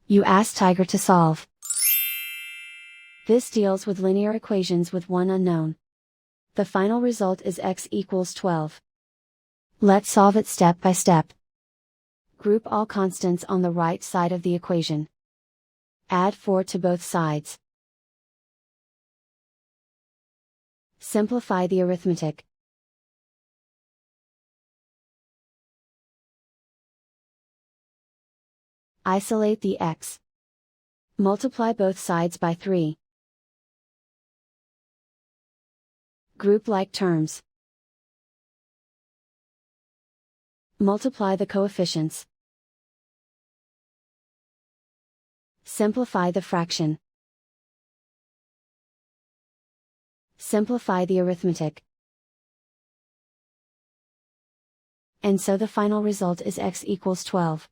You ask Tiger to solve. This deals with linear equations with one unknown. The final result is x equals 12. Let's solve it step by step. Group all constants on the right side of the equation. Add 4 to both sides. Simplify the arithmetic. Isolate the x. Multiply both sides by 3. Group like terms. Multiply the coefficients. Simplify the fraction. Simplify the arithmetic. And so the final result is x equals 12.